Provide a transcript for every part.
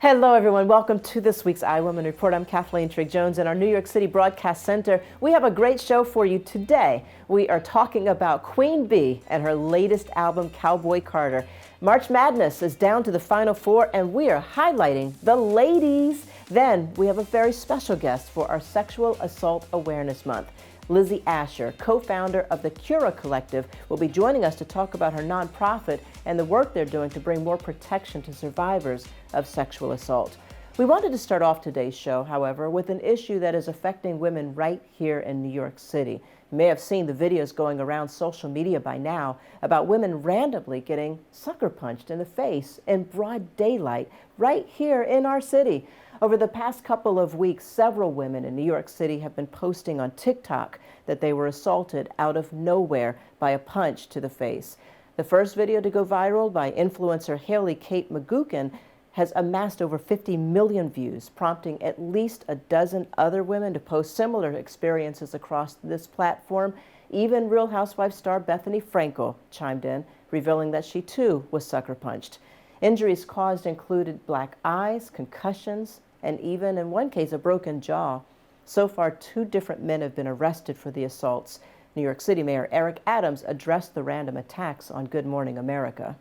Hello, everyone. Welcome to this week's iWoman Report. I'm Kathleen Trigg-Jones in our New York City Broadcast Center. We have a great show for you today. We are talking about Queen Bey and her latest album, Cowboy Carter. March Madness is down to the Final Four, and we are highlighting the ladies. Then we have a very special guest for our Sexual Assault Awareness Month. Lizzie Asher, co-founder of the Cura Collective, will be joining us to talk about her nonprofit and the work they're doing to bring more protection to survivors of sexual assault. We wanted to start off today's show, however, with an issue that is affecting women right here in New York City. You may have seen the videos going around social media by now about women randomly getting sucker punched in the face in broad daylight right here in our city. Over the past couple of weeks, several women in New York City have been posting on TikTok that they were assaulted out of nowhere by a punch to the face. The first video to go viral by influencer Haley Kate McGuckin has amassed over 50 million views, prompting at least a dozen other women to post similar experiences across this platform. Even Real Housewives star Bethany Frankel chimed in, revealing that she too was sucker punched. Injuries caused included black eyes, concussions, and even in one case a broken jaw. So far, 2 different men have been arrested for the assaults. New York City Mayor Eric Adams addressed the random attacks on Good Morning America.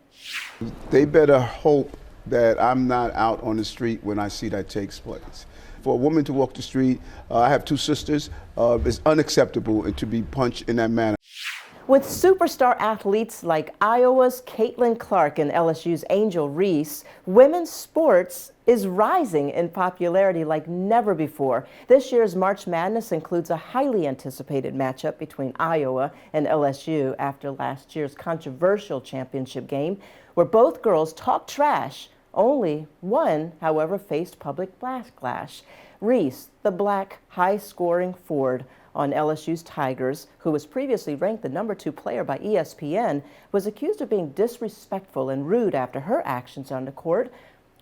They better hope that I'm not out on the street when I see that takes place. For a woman to walk the street, I have 2 sisters, it's unacceptable to be punched in that manner. With superstar athletes like Iowa's Caitlin Clark and LSU's Angel Reese, women's sports is rising in popularity like never before. This year's March Madness includes a highly anticipated matchup between Iowa and LSU after last year's controversial championship game, where both girls talked trash. Only one, however, faced public backlash. Reese, the black high-scoring forward on LSU's Tigers, who was previously ranked the number 2 player by ESPN, was accused of being disrespectful and rude after her actions on the court,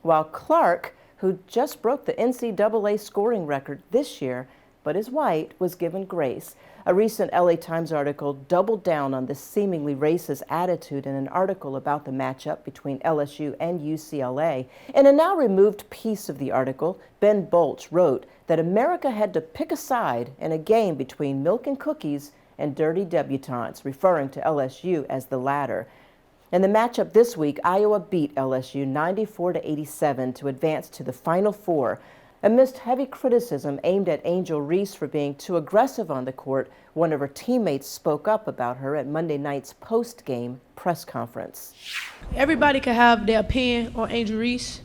while Clark, who just broke the NCAA scoring record this year, but is white, was given grace. A recent LA Times article doubled down on this seemingly racist attitude in an article about the matchup between LSU and UCLA. In a now removed piece of the article, Ben Bolch wrote that America had to pick a side in a game between milk and cookies and dirty debutantes, referring to LSU as the latter. In the matchup this week, Iowa beat LSU 94-87 to advance to the Final Four. Amidst heavy criticism aimed at Angel Reese for being too aggressive on the court, one of her teammates spoke up about her at Monday night's post-game press conference. Everybody can have their opinion on Angel Reese,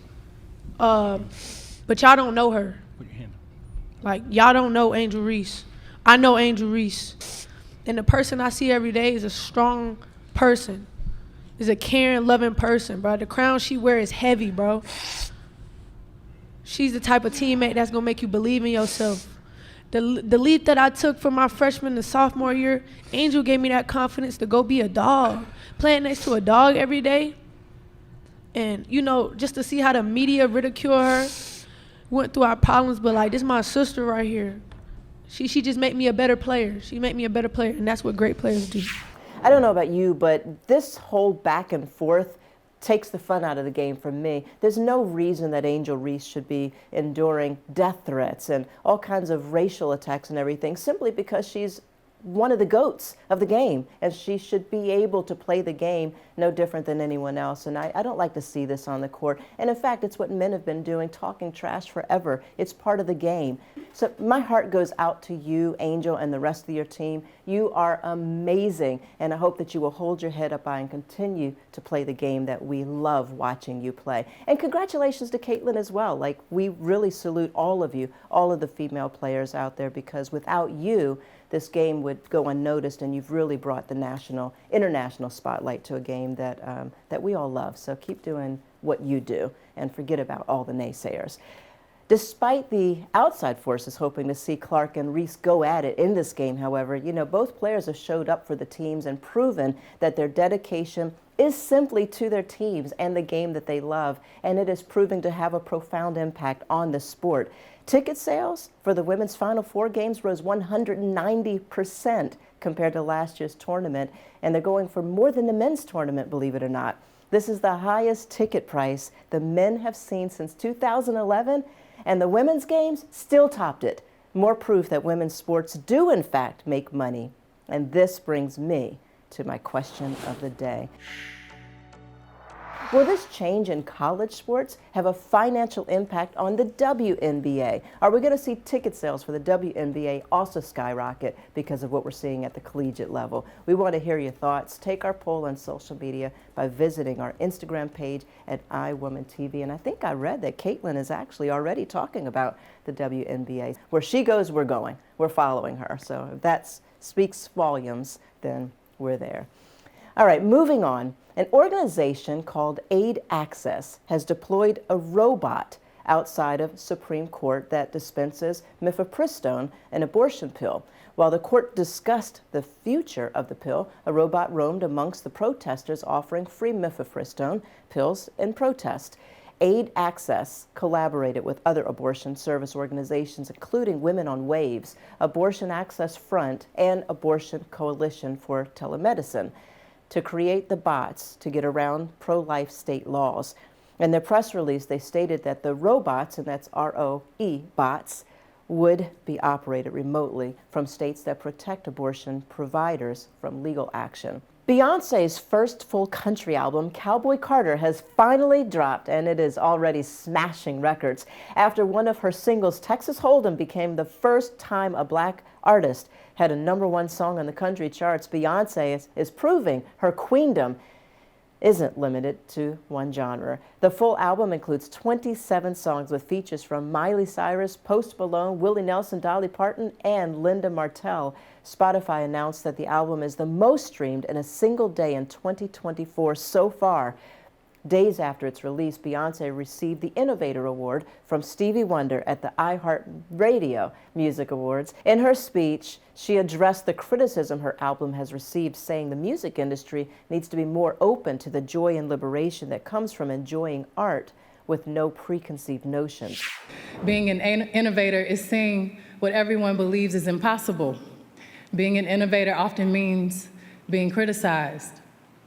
but y'all don't know her. Like, y'all don't know Angel Reese. I know Angel Reese. And the person I see every day is a strong person, is a caring, loving person, bro. The crown she wears is heavy, bro. She's the type of teammate that's going to make you believe in yourself. The leap that I took from my freshman to sophomore year, Angel gave me that confidence to go be a dog. Playing next to a dog every day. And, you know, just to see how the media ridicule her, went through our problems, but like, this is my sister right here. She just made me a better player. She made me a better player, and that's what great players do. I don't know about you, but this whole back and forth takes the fun out of the game for me. There's no reason that Angel Reese should be enduring death threats and all kinds of racial attacks and everything simply because she's one of the GOATs of the game, and she should be able to play the game no different than anyone else. And I don't like to see this on the court. And in fact, it's what men have been doing, talking trash forever. It's part of the game. So my heart goes out to you, Angel, and the rest of your team. You are amazing, and I hope that you will hold your head up high and continue to play the game that we love watching you play. And congratulations to Caitlin as well. Like, we really salute all of you, all of the female players out there, because without you, this game would go unnoticed, and you've really brought the international spotlight to a game that we all love. So keep doing what you do and forget about all the naysayers. Despite the outside forces hoping to see Clark and Reese go at it in this game, however, you know, both players have showed up for the teams and proven that their dedication is simply to their teams and the game that they love, and it is proving to have a profound impact on the sport. Ticket sales for the women's Final Four games rose 190% compared to last year's tournament, and they're going for more than the men's tournament, believe it or not. This is the highest ticket price the men have seen since 2011, and the women's games still topped it. More proof that women's sports do in fact make money. And this brings me to my question of the day. Will this change in college sports have a financial impact on the WNBA? Are we going to see ticket sales for the WNBA also skyrocket because of what we're seeing at the collegiate level? We want to hear your thoughts. Take our poll on social media by visiting our Instagram page at iWomanTV. And I think I read that Caitlin is actually already talking about the WNBA. Where she goes, we're going. We're following her. So if that speaks volumes, then we're there. All right, moving on. An organization called Aid Access has deployed a robot outside of Supreme Court that dispenses mifepristone, an abortion pill. While the court discussed the future of the pill, a robot roamed amongst the protesters offering free mifepristone pills in protest. Aid Access collaborated with other abortion service organizations, including Women on Waves, Abortion Access Front, and Abortion Coalition for Telemedicine, to create the bots to get around pro-life state laws. In their press release, they stated that the robots, and that's ROE bots, would be operated remotely from states that protect abortion providers from legal action. Beyoncé's first full country album, Cowboy Carter, has finally dropped, and it is already smashing records. After one of her singles, Texas Hold'em, became the first time a black artist had a #1 song on the country charts, Beyoncé is proving her queendom isn't limited to one genre. The full album includes 27 songs with features from Miley Cyrus, Post Malone, Willie Nelson, Dolly Parton, and Linda Martell. Spotify announced that the album is the most streamed in a single day in 2024 so far. Days after its release, Beyoncé received the Innovator Award from Stevie Wonder at the iHeartRadio Music Awards. In her speech, she addressed the criticism her album has received, saying the music industry needs to be more open to the joy and liberation that comes from enjoying art with no preconceived notions. Being an innovator is seeing what everyone believes is impossible. Being an innovator often means being criticized,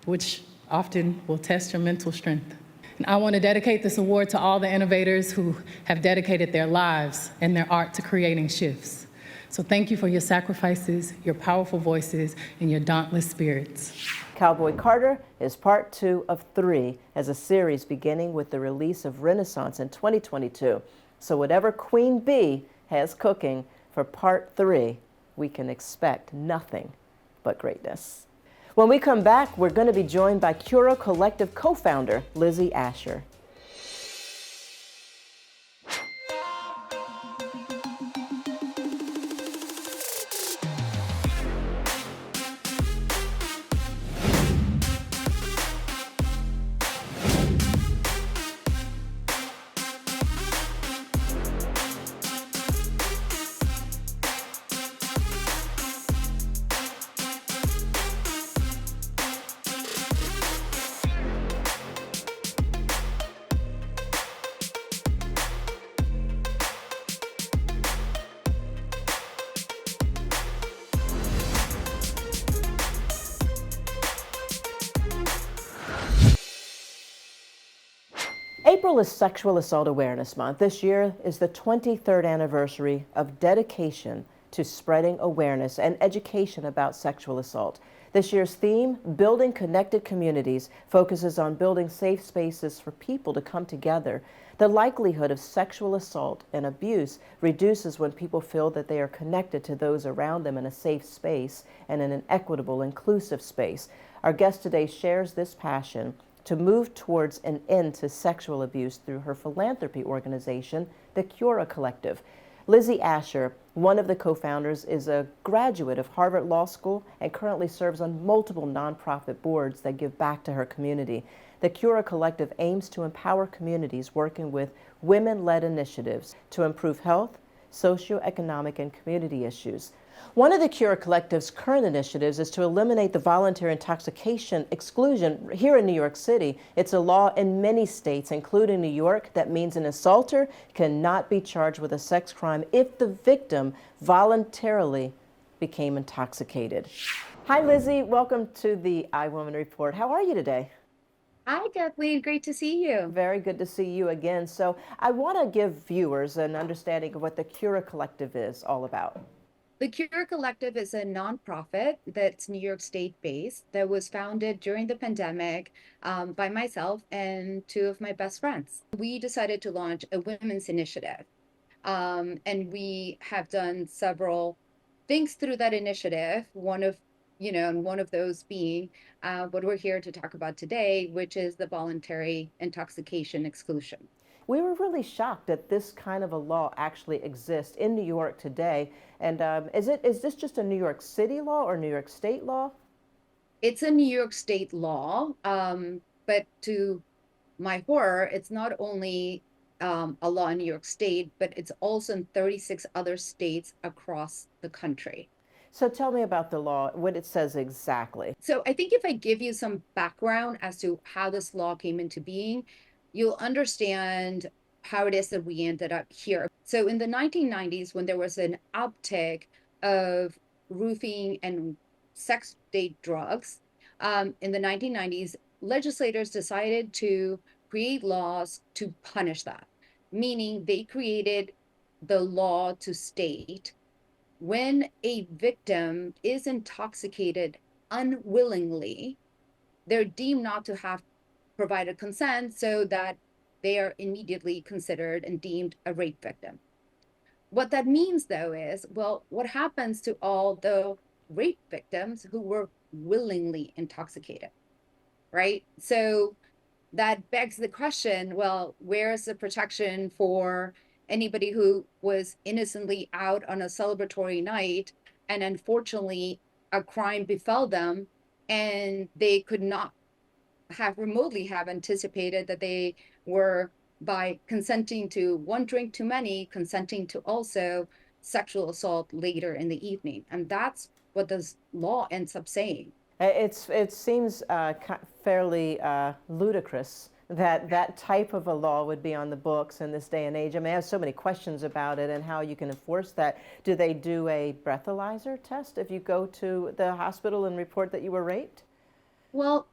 which often will test your mental strength. And I want to dedicate this award to all the innovators who have dedicated their lives and their art to creating shifts. So thank you for your sacrifices, your powerful voices, and your dauntless spirits. Cowboy Carter is part 2 of 3 as a series beginning with the release of Renaissance in 2022. So whatever Queen Bey has cooking for part 3, we can expect nothing but greatness. When we come back, we're going to be joined by Cura Collective co-founder Lizzie Asher. April is Sexual Assault Awareness Month. This year is the 23rd anniversary of dedication to spreading awareness and education about sexual assault. This year's theme, Building Connected Communities, focuses on building safe spaces for people to come together. The likelihood of sexual assault and abuse reduces when people feel that they are connected to those around them in a safe space and in an equitable, inclusive space. Our guest today shares this passion to move towards an end to sexual abuse through her philanthropy organization, the Cura Collective. Lizzie Asher, one of the co-founders, is a graduate of Harvard Law School and currently serves on multiple nonprofit boards that give back to her community. The Cura Collective aims to empower communities working with women-led initiatives to improve health, socioeconomic, and community issues. One of the Cura Collective's current initiatives is to eliminate the voluntary intoxication exclusion here in New York City. It's a law in many states, including New York, that means an assaulter cannot be charged with a sex crime if the victim voluntarily became intoxicated. Hi, Lizzie. Welcome to the iWoman Report. How are you today? Hi, Kathleen. Great to see you. Very good to see you again. So I want to give viewers an understanding of what the Cura Collective is all about. The Cura Collective is a nonprofit that's New York State based that was founded during the pandemic by myself and two of my best friends. We decided to launch a women's initiative. And we have done several things through that initiative. And one of those being what we're here to talk about today, which is the voluntary intoxication exclusion. We were really shocked that this kind of a law actually exists in New York today. And is this just a New York City law or New York State law? It's a New York State law, but to my horror, it's not only a law in New York State, but it's also in 36 other states across the country. So tell me about the law, what it says exactly. So I think if I give you some background as to how this law came into being, you'll understand how it is that we ended up here. So in the 1990s, when there was an uptick of roofing and sex date drugs, in the 1990s, legislators decided to create laws to punish that, meaning they created the law to state when a victim is intoxicated unwillingly, they're deemed not to have provided consent so that they are immediately considered and deemed a rape victim. What that means, though, is, well, what happens to all the rape victims who were willingly intoxicated, right? So that begs the question, well, where's the protection for anybody who was innocently out on a celebratory night and unfortunately a crime befell them and they could not have remotely have anticipated that they were, by consenting to one drink too many, consenting to also sexual assault later in the evening. And that's what this law ends up saying. It seems fairly ludicrous that that type of a law would be on the books in this day and age. I mean, I have so many questions about it and how you can enforce that. Do they do a breathalyzer test if you go to the hospital and report that you were raped? Well,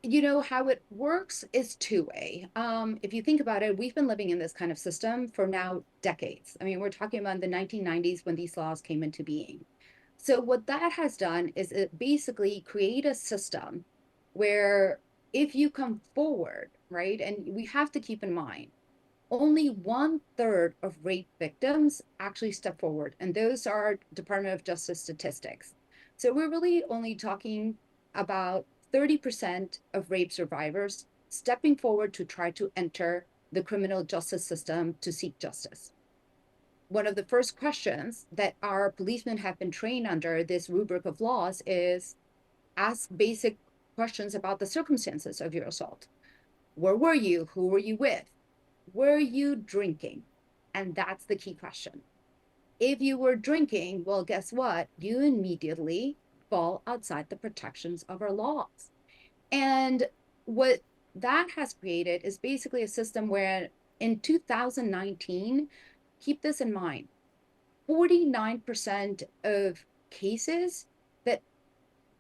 you know, how it works is two-way. If you think about it, we've been living in this kind of system for now decades. I mean, we're talking about the 1990s when these laws came into being. So what that has done is it basically create a system where if you come forward, right, and we have to keep in mind, only 1/3 of rape victims actually step forward, and those are Department of Justice statistics. So we're really only talking about 30% of rape survivors stepping forward to try to enter the criminal justice system to seek justice. One of the first questions that our policemen have been trained under this rubric of laws is ask basic questions about the circumstances of your assault. Where were you? Who were you with? Were you drinking? And that's the key question. If you were drinking, well, guess what? You immediately fall outside the protections of our laws. And what that has created is basically a system where in 2019, keep this in mind, 49% of cases that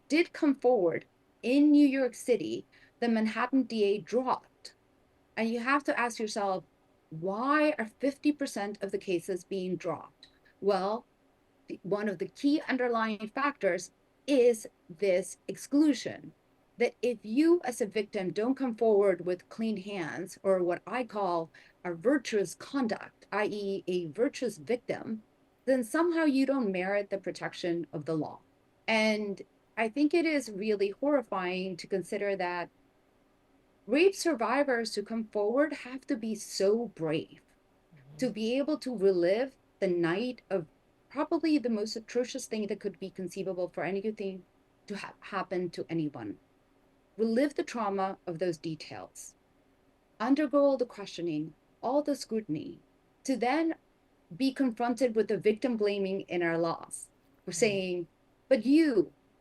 did come forward in New York City, the Manhattan DA dropped. And you have to ask yourself, why are 50% of the cases being dropped? Well, one of the key underlying factors is this exclusion. That if you as a victim don't come forward with clean hands, or what I call a virtuous conduct, i.e. a virtuous victim, then somehow you don't merit the protection of the law. And I think it is really horrifying to consider that rape survivors who come forward have to be so brave to be able to relive the night of probably the most atrocious thing that could be conceivable for anything to happen to anyone. Relive the trauma of those details, undergo all the questioning, all the scrutiny, to then be confronted with the victim blaming in our laws. We're saying, but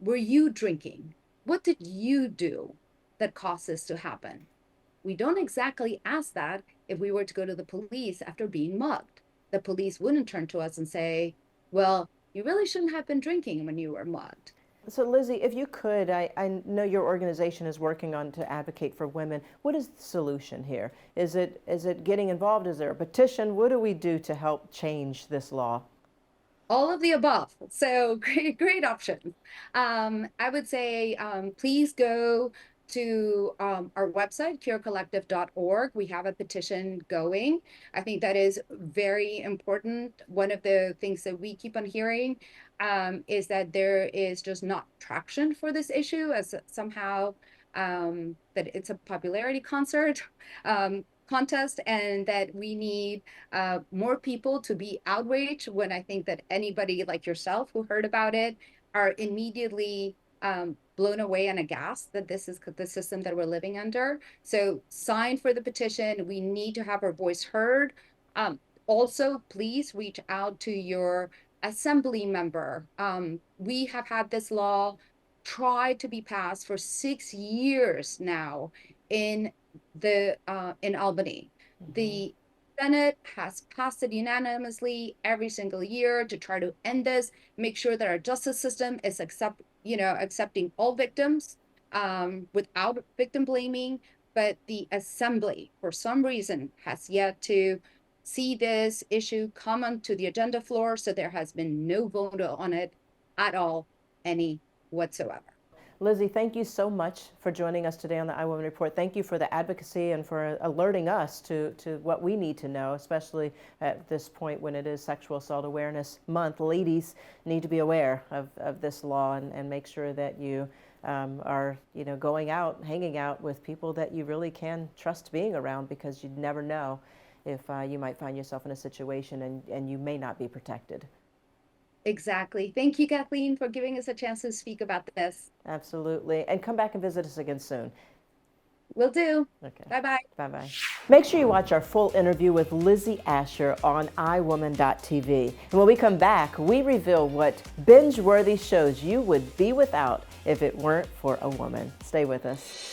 were you drinking? What did you do that caused this to happen? We don't exactly ask that if we were to go to the police after being mugged. The police wouldn't turn to us and say, well, you really shouldn't have been drinking when you were mugged. So Lizzie, if you could, I know your organization is working on to advocate for women. What is the solution here? Is it getting involved? Is there a petition? What do we do to help change this law? All of the above. So great options. I would say please go to our website, curacollective.org. We have a petition going. I think that is very important. One of the things that we keep on hearing is that there is just not traction for this issue, as somehow that it's a popularity contest, and that we need more people to be outraged, when I think that anybody like yourself who heard about it are immediately blown away and aghast that this is the system that we're living under. So sign for the petition. We need to have our voice heard. Also, please reach out to your assembly member. We have had this law tried to be passed for 6 years now in in Albany. The Senate has passed it unanimously every single year to try to end this, make sure that our justice system is accepting all victims without victim blaming. But the assembly, for some reason, has yet to see this issue come onto the agenda floor. So there has been no vote on it at all, any whatsoever. Lizzie, thank you so much for joining us today on the iWoman Report. Thank you for the advocacy and for alerting us to what we need to know, especially at this point when it is Sexual Assault Awareness Month. Ladies need to be aware of this law and make sure that you are going out, hanging out with people that you really can trust being around, because you never know if you might find yourself in a situation and you may not be protected. Exactly. Thank you, Kathleen, for giving us a chance to speak about this. Absolutely. And come back and visit us again soon. Will do. Okay. Bye-bye. Bye-bye. Make sure you watch our full interview with Lizzie Asher on iWoman.tv. And when we come back, we reveal what binge-worthy shows you would be without if it weren't for a woman. Stay with us.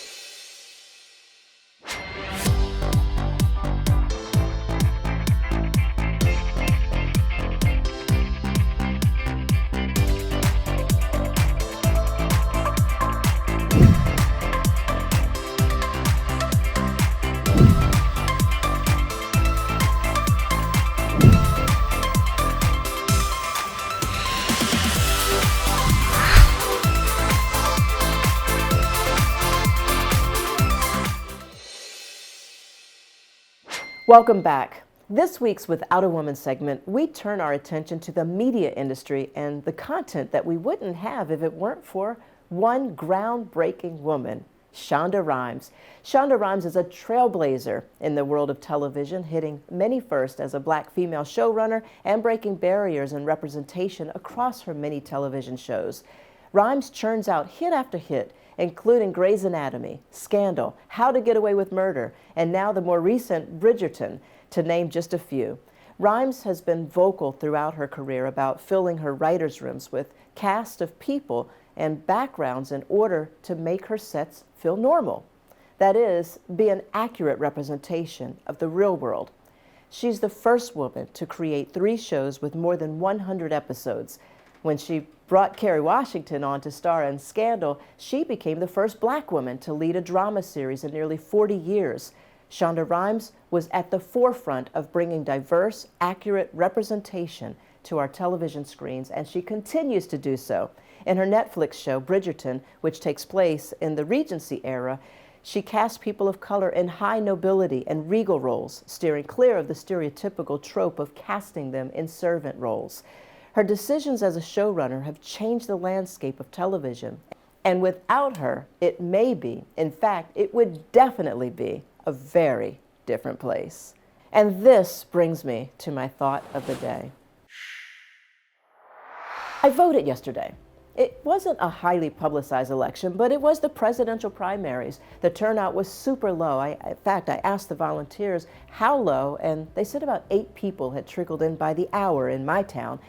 Welcome back. This week's Without a Woman segment, we turn our attention to the media industry and the content that we wouldn't have if it weren't for one groundbreaking woman, Shonda Rhimes. Shonda Rhimes is a trailblazer in the world of television, hitting many firsts as a Black female showrunner and breaking barriers in representation across her many television shows. Rhimes churns out hit after hit, including Grey's Anatomy, Scandal, How to Get Away with Murder, and now the more recent Bridgerton, to name just a few. Rhimes has been vocal throughout her career about filling her writers' rooms with cast of people and backgrounds in order to make her sets feel normal. That is, be an accurate representation of the real world. She's the first woman to create 3 shows with more than 100 episodes. When she brought Kerry Washington on to star in Scandal, she became the first Black woman to lead a drama series in nearly 40 years. Shonda Rhimes was at the forefront of bringing diverse, accurate representation to our television screens, and she continues to do so. In her Netflix show, Bridgerton, which takes place in the Regency era, she cast people of color in high nobility and regal roles, steering clear of the stereotypical trope of casting them in servant roles. Her decisions as a showrunner have changed the landscape of television, and without her, it may be, in fact, it would definitely be a very different place. And this brings me to my thought of the day. I voted yesterday. It wasn't a highly publicized election, but it was the presidential primaries. The turnout was super low. In fact, I asked the volunteers how low, and they said about 8 people had trickled in by the hour in my town.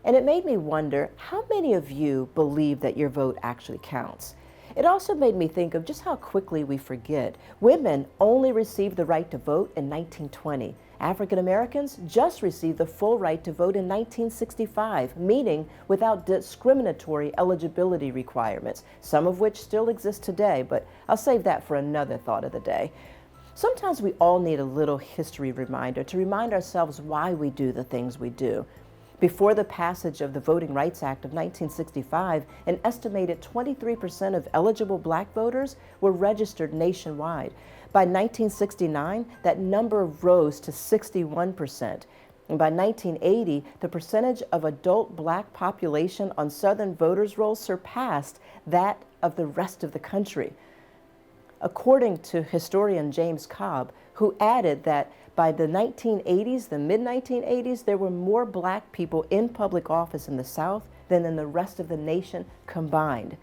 And it made me wonder, how many of you believe that your vote actually counts? It also made me think of just how quickly we forget. Women only received the right to vote in 1920, African Americans just received the full right to vote in 1965, meaning without discriminatory eligibility requirements, some of which still exist today, but I'll save that for another thought of the day. Sometimes we all need a little history reminder to remind ourselves why we do the things we do. Before the passage of the Voting Rights Act of 1965, an estimated 23% of eligible black voters were registered nationwide. By 1969, that number rose to 61%. And by 1980, the percentage of adult black population on Southern voters' rolls surpassed that of the rest of the country. According to historian James Cobb, who added that by the 1980s, the mid-1980s, there were more black people in public office in the South than in the rest of the nation combined.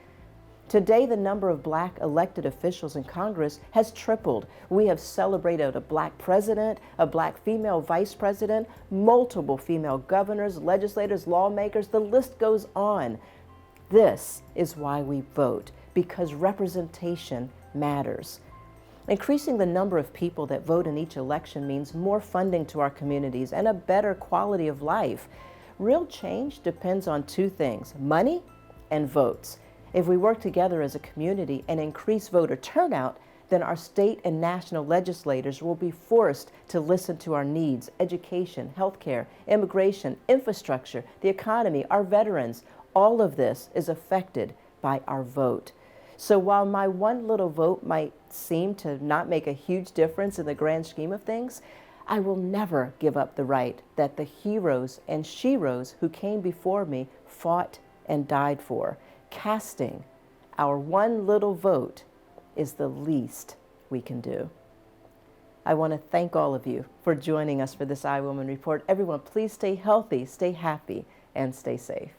Today, the number of black elected officials in Congress has tripled. We have celebrated a black president, a black female vice president, multiple female governors, legislators, lawmakers, the list goes on. This is why we vote, because representation matters. Increasing the number of people that vote in each election means more funding to our communities and a better quality of life. Real change depends on two things: money and votes. If we work together as a community and increase voter turnout, then our state and national legislators will be forced to listen to our needs: education, healthcare, immigration, infrastructure, the economy, our veterans. All of this is affected by our vote. So while my one little vote might seem to not make a huge difference in the grand scheme of things, I will never give up the right that the heroes and sheroes who came before me fought and died for. Casting our one little vote is the least we can do. I want to thank all of you for joining us for this iWoman Report. Everyone, please stay healthy, stay happy, and stay safe.